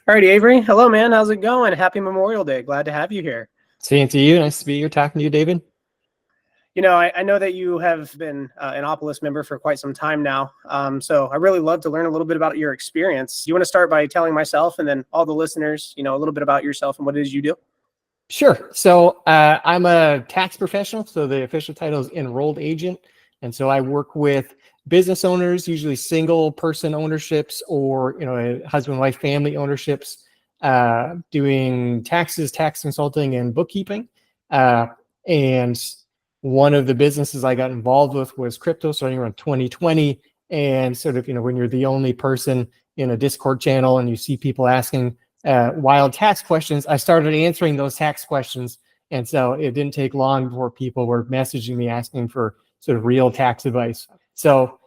Alrighty, Avery. Hello, man. How's it going? Happy Memorial Day. Glad to have you here. Same to you. Nice to be here talking to you, David. I know that you have been an Opolis member for quite some time now. So I really love to learn a little bit about your experience. You want to start by telling myself and then all the listeners, a little bit about yourself and what it is you do? Sure. So I'm a tax professional. So the official title is enrolled agent. And so I work with business owners, usually single person ownerships or, husband, wife, family ownerships, doing taxes, tax consulting, and bookkeeping. And one of the businesses I got involved with was crypto starting around 2020. And sort of, when you're the only person in a Discord channel and you see people asking wild tax questions, I started answering those tax questions. And so it didn't take long before people were messaging me asking for sort of real tax advice. So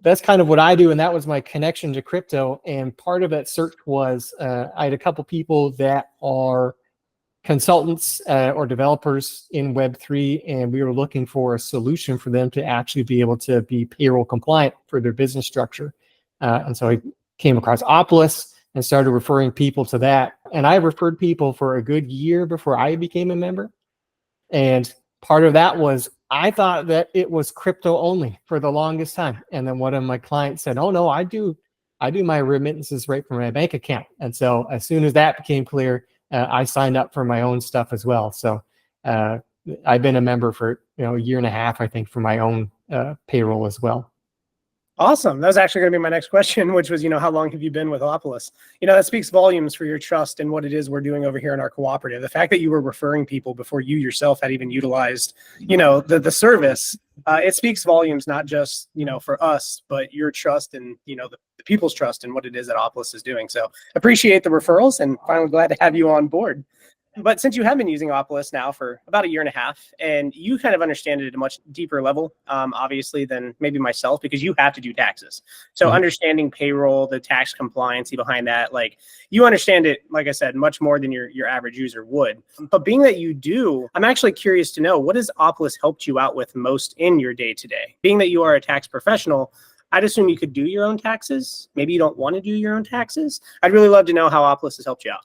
that's kind of what I do. And that was my connection to crypto. And part of that search was I had a couple people that are consultants or developers in Web3, and we were looking for a solution for them to actually be able to be payroll compliant for their business structure. And so I came across Opolis and started referring people to that. And I referred people for a good year before I became a member. And part of that was I thought that it was crypto only for the longest time. And then one of my clients said, "Oh no, I do my remittances right from my bank account." And so as soon as that became clear, I signed up for my own stuff as well. So I've been a member for a year and a half, I think, for my own payroll as well. Awesome. That was actually going to be my next question, which was, how long have you been with Opolis? That speaks volumes for your trust in what it is we're doing over here in our cooperative. The fact that you were referring people before you yourself had even utilized, the service, it speaks volumes, not just, for us, but your trust and, the people's trust in what it is that Opolis is doing. So appreciate the referrals and finally glad to have you on board. But since you have been using Opolis now for about a year and a half, and you kind of understand it at a much deeper level, obviously, than maybe myself, because you have to do taxes. So understanding payroll, the tax compliancy behind that, like you understand it, like I said, much more than your average user would. But being that you do, I'm actually curious to know, what has Opolis helped you out with most in your day-to-day? Being that you are a tax professional, I'd assume you could do your own taxes. Maybe you don't want to do your own taxes. I'd really love to know how Opolis has helped you out.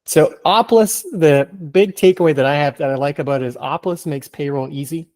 So Opolis, the big takeaway that I have that I like about it is Opolis makes payroll easy.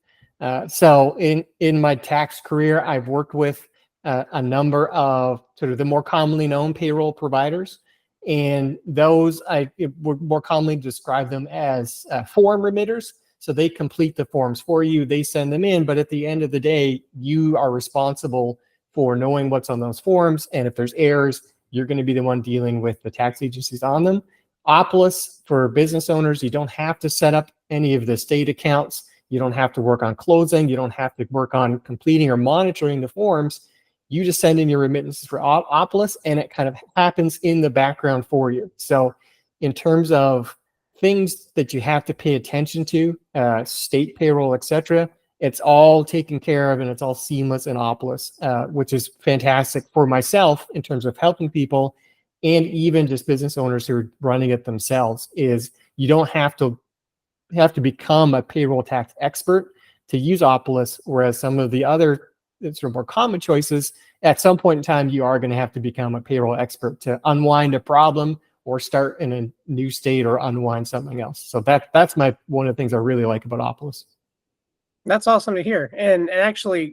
So in my tax career, I've worked with a number of sort of the more commonly known payroll providers, and those I would more commonly describe them as form remitters. So they complete the forms for you, they send them in, but at the end of the day, you are responsible for knowing what's on those forms, and if there's errors, you're going to be the one dealing with the tax agencies on them. Opolis, for business owners, you don't have to set up any of the state accounts. You don't have to work on closing. You don't have to work on completing or monitoring the forms. You just send in your remittances for Opolis, and it kind of happens in the background for you. So in terms of things that you have to pay attention to, state payroll, etc., it's all taken care of and it's all seamless in Opolis, which is fantastic for myself in terms of helping people. And even just business owners who are running it themselves, is you don't have to become a payroll tax expert to use Opolis, whereas some of the other sort of more common choices, at some point in time, you are going to have to become a payroll expert to unwind a problem or start in a new state or unwind something else. So that's one of the things I really like about Opolis. That's awesome to hear. And actually,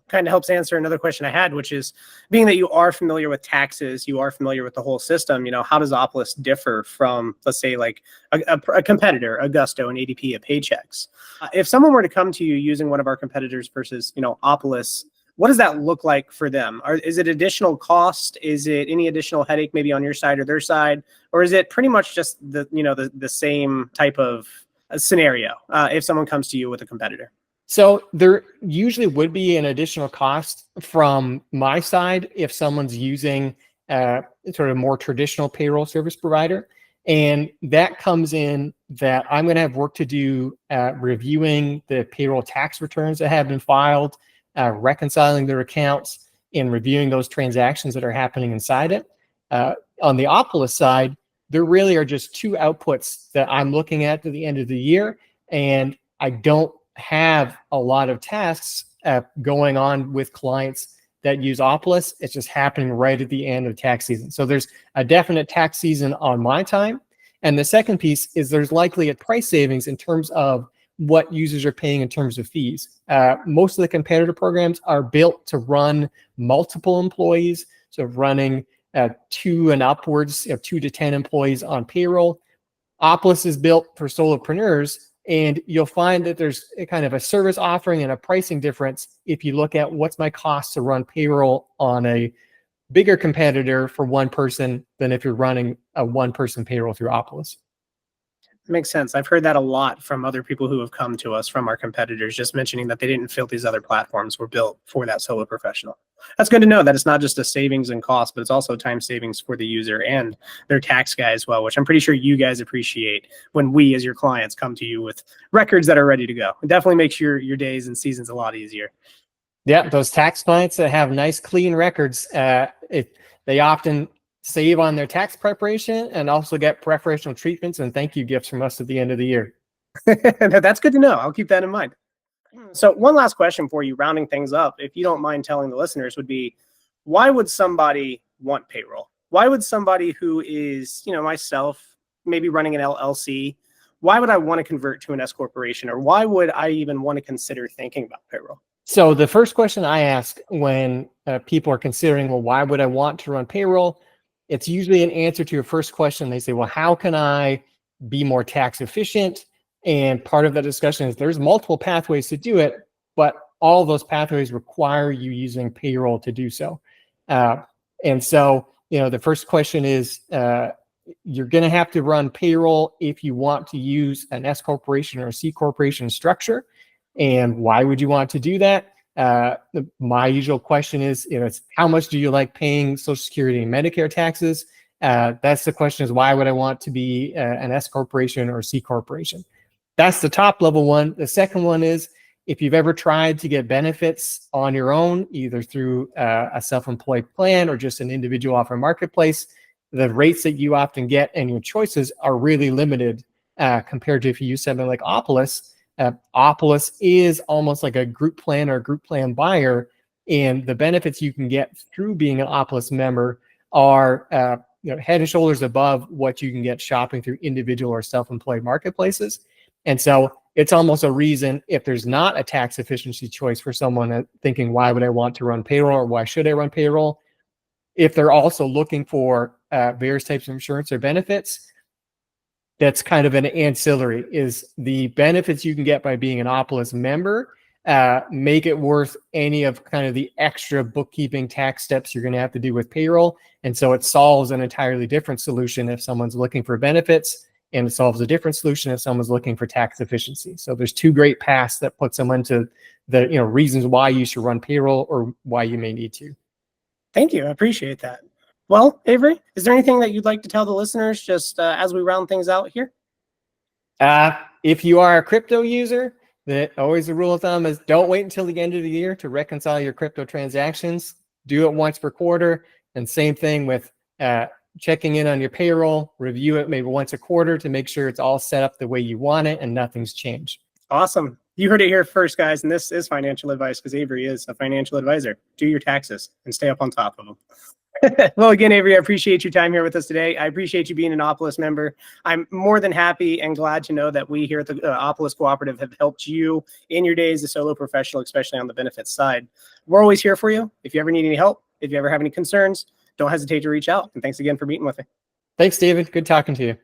kind of helps answer another question I had, which is, being that you are familiar with taxes, you are familiar with the whole system, how does Opolis differ from, let's say, like a competitor, Augusto, an ADP, a Paychex? If someone were to come to you using one of our competitors versus, Opolis, what does that look like for them? Is it additional cost? Is it any additional headache maybe on your side or their side? Or is it pretty much just the same type of scenario if someone comes to you with a competitor? So there usually would be an additional cost from my side if someone's using sort of more traditional payroll service provider. And that comes in that I'm going to have work to do reviewing the payroll tax returns that have been filed, reconciling their accounts, and reviewing those transactions that are happening inside it. On the Opolis side, there really are just two outputs that I'm looking at the end of the year, and I don't have a lot of tasks going on with clients that use Opolis. It's just happening right at the end of tax season. So there's a definite tax season on my time. And the second piece is there's likely a price savings in terms of what users are paying in terms of fees. Most of the competitor programs are built to run multiple employees, so running 2 and upwards, 2 to 10 employees on payroll. Opolis is built for solopreneurs, and you'll find that there's a kind of a service offering and a pricing difference if you look at what's my cost to run payroll on a bigger competitor for one person than if you're running a one-person payroll through Opolis. Makes sense. I've heard that a lot from other people who have come to us from our competitors, just mentioning that they didn't feel these other platforms were built for that solo professional. That's good to know that it's not just a savings in cost, but it's also time savings for the user and their tax guy as well, which I'm pretty sure you guys appreciate when we as your clients come to you with records that are ready to go. It definitely makes your days and seasons a lot easier. Yeah, those tax clients that have nice, clean records, they often save on their tax preparation and also get preferential treatments and thank you gifts from us at the end of the year. That's good to know. I'll keep that in mind. So one last question for you, rounding things up, if you don't mind telling the listeners, would be, why would somebody want payroll? Why would somebody who is, myself, maybe running an LLC, why would I want to convert to an S corporation, or why would I even want to consider thinking about payroll? So the first question I ask when people are considering, well, why would I want to run payroll? It's usually an answer to your first question. They say, well, how can I be more tax efficient? And part of the discussion is there's multiple pathways to do it, but all of those pathways require you using payroll to do so. And so, the first question is, you're going to have to run payroll if you want to use an S corporation or a C corporation structure. And why would you want to do that? My usual question is, it's how much do you like paying Social Security and Medicare taxes? That's the question, is why would I want to be an S corporation or C corporation? That's the top level one. The second one is, if you've ever tried to get benefits on your own, either through a self-employed plan or just an individual off a marketplace, the rates that you often get and your choices are really limited compared to if you use something like Opolis. Opolis is almost like a group plan or a group plan buyer, and the benefits you can get through being an Opolis member are head and shoulders above what you can get shopping through individual or self-employed marketplaces. And so it's almost a reason, if there's not a tax efficiency choice for someone thinking, why would I want to run payroll, or why should I run payroll? If they're also looking for various types of insurance or benefits, that's kind of an ancillary, is the benefits you can get by being an Opolis member make it worth any of kind of the extra bookkeeping tax steps you're going to have to do with payroll. And so it solves an entirely different solution if someone's looking for benefits, and it solves a different solution if someone's looking for tax efficiency. So there's two great paths that put someone to the reasons why you should run payroll or why you may need to. Thank you. I appreciate that. Well, Avery, is there anything that you'd like to tell the listeners just as we round things out here? If you are a crypto user, always the rule of thumb is don't wait until the end of the year to reconcile your crypto transactions. Do it once per quarter. And same thing with checking in on your payroll, review it maybe once a quarter to make sure it's all set up the way you want it and nothing's changed. Awesome. You heard it here first, guys. And this is financial advice because Avery is a financial advisor. Do your taxes and stay up on top of them. Well, again, Avery, I appreciate your time here with us today. I appreciate you being an Opolis member. I'm more than happy and glad to know that we here at the Opolis Cooperative have helped you in your days as a solo professional, especially on the benefits side. We're always here for you. If you ever need any help, if you ever have any concerns, don't hesitate to reach out. And thanks again for meeting with me. Thanks, David. Good talking to you.